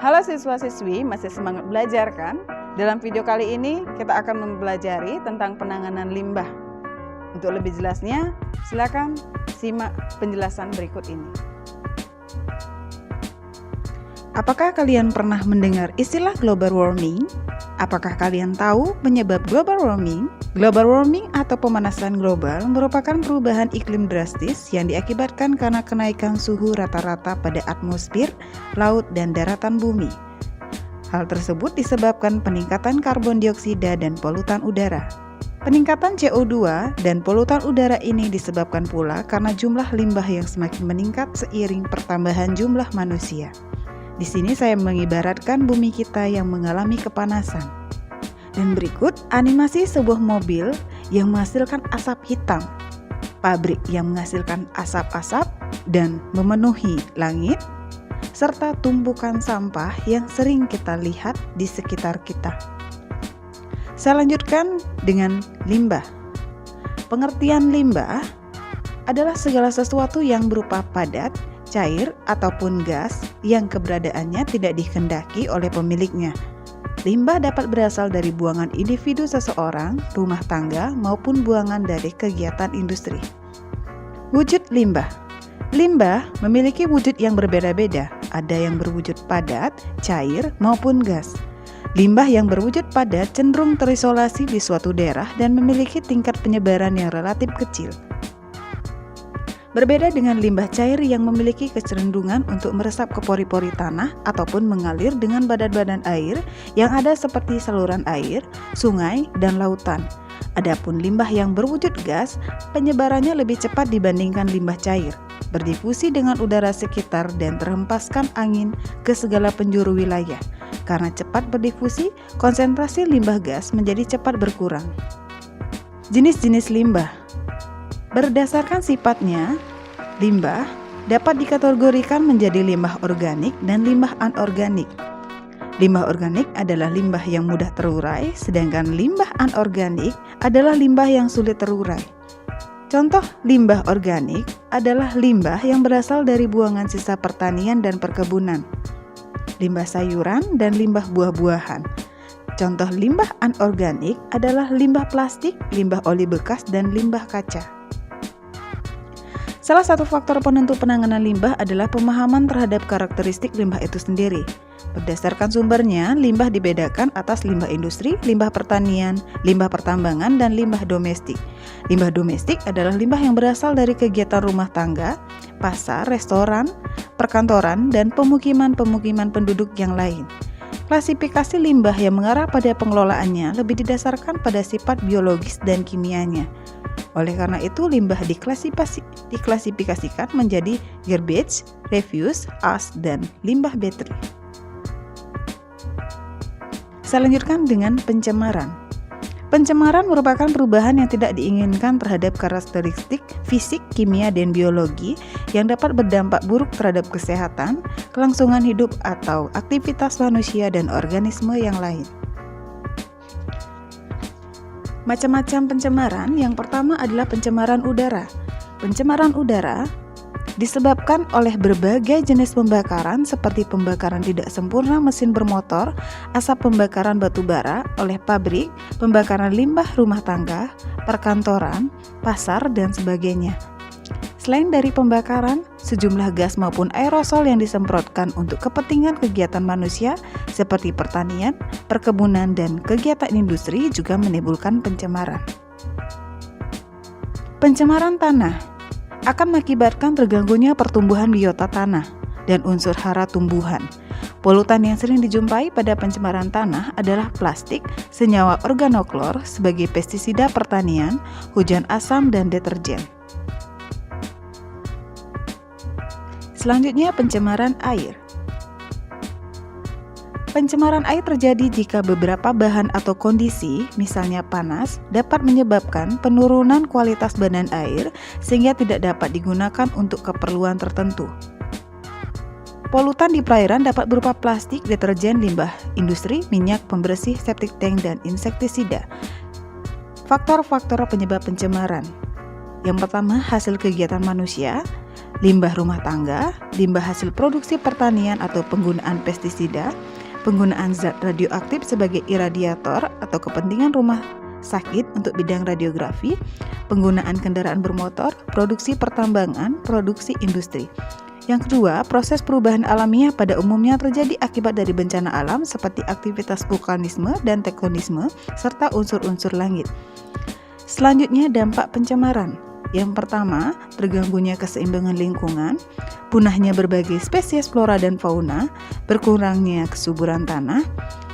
Halo siswa-siswi, masih semangat belajar kan? Dalam video kali ini kita akan mempelajari tentang penanganan limbah. Untuk lebih jelasnya, silakan simak penjelasan berikut ini. Apakah kalian pernah mendengar istilah global warming? Apakah kalian tahu penyebab global warming? Global warming atau pemanasan global merupakan perubahan iklim drastis yang diakibatkan karena kenaikan suhu rata-rata pada atmosfer, laut, dan daratan bumi. Hal tersebut disebabkan peningkatan karbon dioksida dan polutan udara. Peningkatan CO2 dan polutan udara ini disebabkan pula karena jumlah limbah yang semakin meningkat seiring pertambahan jumlah manusia. Di sini saya mengibaratkan bumi kita yang mengalami kepanasan. Dan berikut animasi sebuah mobil yang menghasilkan asap hitam, pabrik yang menghasilkan asap-asap dan memenuhi langit, serta tumpukan sampah yang sering kita lihat di sekitar kita. Saya lanjutkan dengan limbah. Pengertian limbah adalah segala sesuatu yang berupa padat, cair, ataupun gas yang keberadaannya tidak dikehendaki oleh pemiliknya. Limbah dapat berasal dari buangan individu seseorang, rumah tangga, maupun buangan dari kegiatan industri. Wujud limbah. Limbah memiliki wujud yang berbeda-beda, ada yang berwujud padat, cair, maupun gas. Limbah yang berwujud padat cenderung terisolasi di suatu daerah dan memiliki tingkat penyebaran yang relatif kecil. Berbeda dengan limbah cair yang memiliki kecenderungan untuk meresap ke pori-pori tanah ataupun mengalir dengan badan-badan air yang ada seperti saluran air, sungai, dan lautan. Adapun limbah yang berwujud gas, penyebarannya lebih cepat dibandingkan limbah cair, berdifusi dengan udara sekitar dan terhempaskan angin ke segala penjuru wilayah. Karena cepat berdifusi, konsentrasi limbah gas menjadi cepat berkurang. Jenis-jenis limbah. Berdasarkan sifatnya, limbah dapat dikategorikan menjadi limbah organik dan limbah anorganik. Limbah organik adalah limbah yang mudah terurai, sedangkan limbah anorganik adalah limbah yang sulit terurai. Contoh limbah organik adalah limbah yang berasal dari buangan sisa pertanian dan perkebunan, limbah sayuran, dan limbah buah-buahan. Contoh limbah anorganik adalah limbah plastik, limbah oli bekas, dan limbah kaca. Salah satu faktor penentu penanganan limbah adalah pemahaman terhadap karakteristik limbah itu sendiri. Berdasarkan sumbernya, limbah dibedakan atas limbah industri, limbah pertanian, limbah pertambangan, dan limbah domestik. Limbah domestik adalah limbah yang berasal dari kegiatan rumah tangga, pasar, restoran, perkantoran, dan pemukiman-pemukiman penduduk yang lain. Klasifikasi limbah yang mengarah pada pengelolaannya lebih didasarkan pada sifat biologis dan kimianya. Oleh karena itu, limbah diklasifikasikan menjadi garbage, refuse, ash, dan limbah bateri. Saya lanjutkan dengan pencemaran. Pencemaran merupakan perubahan yang tidak diinginkan terhadap karakteristik fisik, kimia, dan biologi yang dapat berdampak buruk terhadap kesehatan, kelangsungan hidup, atau aktivitas manusia dan organisme yang lain. Macam-macam pencemaran. Yang pertama adalah pencemaran udara. Pencemaran udara disebabkan oleh berbagai jenis pembakaran seperti pembakaran tidak sempurna mesin bermotor, asap pembakaran batu bara oleh pabrik, pembakaran limbah rumah tangga, perkantoran, pasar, dan sebagainya. Selain dari pembakaran, sejumlah gas maupun aerosol yang disemprotkan untuk kepentingan kegiatan manusia seperti pertanian, perkebunan, dan kegiatan industri juga menimbulkan pencemaran. Pencemaran tanah akan mengakibatkan terganggunya pertumbuhan biota tanah dan unsur hara tumbuhan. Polutan yang sering dijumpai pada pencemaran tanah adalah plastik, senyawa organoklor sebagai pestisida pertanian, hujan asam, dan deterjen. Selanjutnya, pencemaran air. Pencemaran air terjadi jika beberapa bahan atau kondisi, misalnya panas, dapat menyebabkan penurunan kualitas badan air sehingga tidak dapat digunakan untuk keperluan tertentu. Polutan di perairan dapat berupa plastik, deterjen, limbah industri, minyak, pembersih, septic tank, dan insektisida. Faktor-faktor penyebab pencemaran. Yang pertama, hasil kegiatan manusia. limbah rumah tangga, limbah hasil produksi pertanian atau penggunaan pestisida, penggunaan zat radioaktif sebagai iradiator atau kepentingan rumah sakit untuk bidang radiografi, penggunaan kendaraan bermotor, produksi pertambangan, produksi industri. Yang kedua, proses perubahan alamiah pada umumnya terjadi akibat dari bencana alam seperti aktivitas vulkanisme dan tektonisme serta unsur-unsur langit. Selanjutnya, dampak pencemaran. Yang pertama, terganggunya keseimbangan lingkungan, punahnya berbagai spesies flora dan fauna, berkurangnya kesuburan tanah,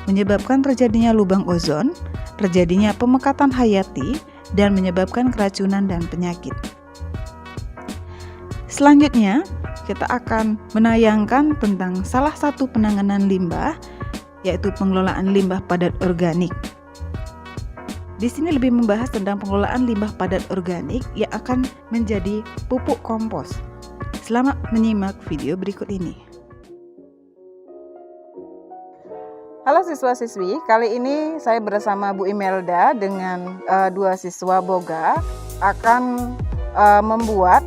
menyebabkan terjadinya lubang ozon, terjadinya pemekatan hayati, dan menyebabkan keracunan dan penyakit. Selanjutnya, kita akan menayangkan tentang salah satu penanganan limbah, yaitu pengelolaan limbah padat organik. Di sini lebih membahas tentang pengelolaan limbah padat organik yang akan menjadi pupuk kompos. Selamat menyimak video berikut ini. Halo siswa-siswi, kali ini saya bersama Bu Imelda dengan dua siswa Boga akan membuat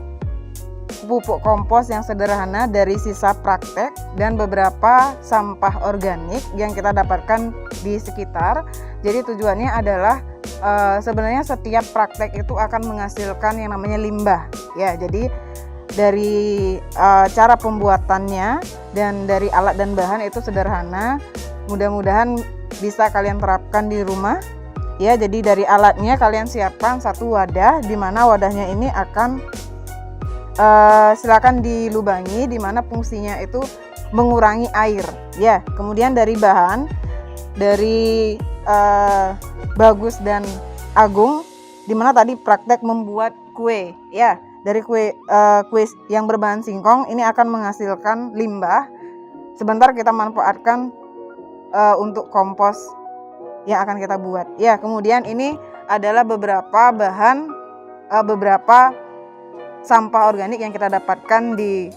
pupuk kompos yang sederhana dari sisa praktek dan beberapa sampah organik yang kita dapatkan di sekitar. Jadi tujuannya adalah sebenarnya setiap praktek itu akan menghasilkan yang namanya limbah. Ya, jadi dari cara pembuatannya dan dari alat dan bahan itu sederhana. Mudah-mudahan bisa kalian terapkan di rumah. Ya, jadi dari alatnya kalian siapkan satu wadah, di mana wadahnya ini akan silakan dilubangi, di mana fungsinya itu mengurangi air. Ya, kemudian dari bahan dari Bagus dan Agung, di mana tadi praktek membuat kue. Ya, dari kue yang berbahan singkong ini akan menghasilkan limbah. Sebentar kita manfaatkan untuk kompos yang akan kita buat. Ya, kemudian ini adalah beberapa bahan, beberapa sampah organik yang kita dapatkan di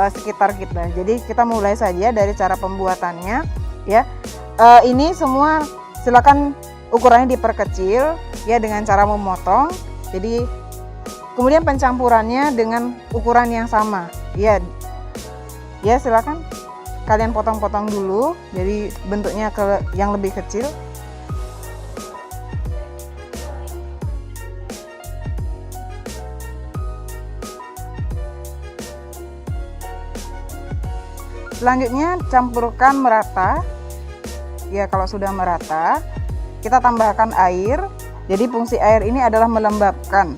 sekitar kita. Jadi kita mulai saja dari cara pembuatannya. Ya, ini semua silakan ukurannya diperkecil ya dengan cara memotong. Jadi kemudian pencampurannya dengan ukuran yang sama. Ya, silakan kalian potong-potong dulu. Jadi bentuknya yang lebih kecil. Selanjutnya campurkan merata. Ya, kalau sudah merata, kita tambahkan air. Jadi fungsi air ini adalah melembabkan.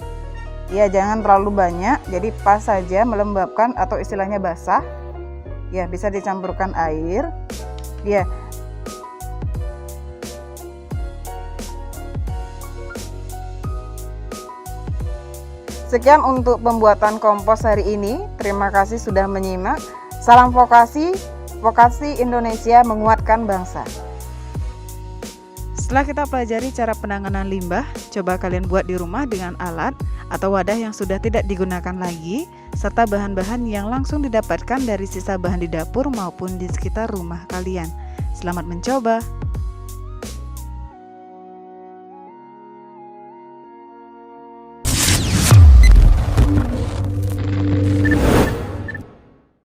Ya, jangan terlalu banyak. Jadi pas saja melembabkan atau istilahnya basah. Ya, bisa dicampurkan air. Ya. Sekian untuk pembuatan kompos hari ini. Terima kasih sudah menyimak. Salam vokasi, vokasi Indonesia menguatkan bangsa. Setelah kita pelajari cara penanganan limbah, coba kalian buat di rumah dengan alat atau wadah yang sudah tidak digunakan lagi, serta bahan-bahan yang langsung didapatkan dari sisa bahan di dapur maupun di sekitar rumah kalian. Selamat mencoba!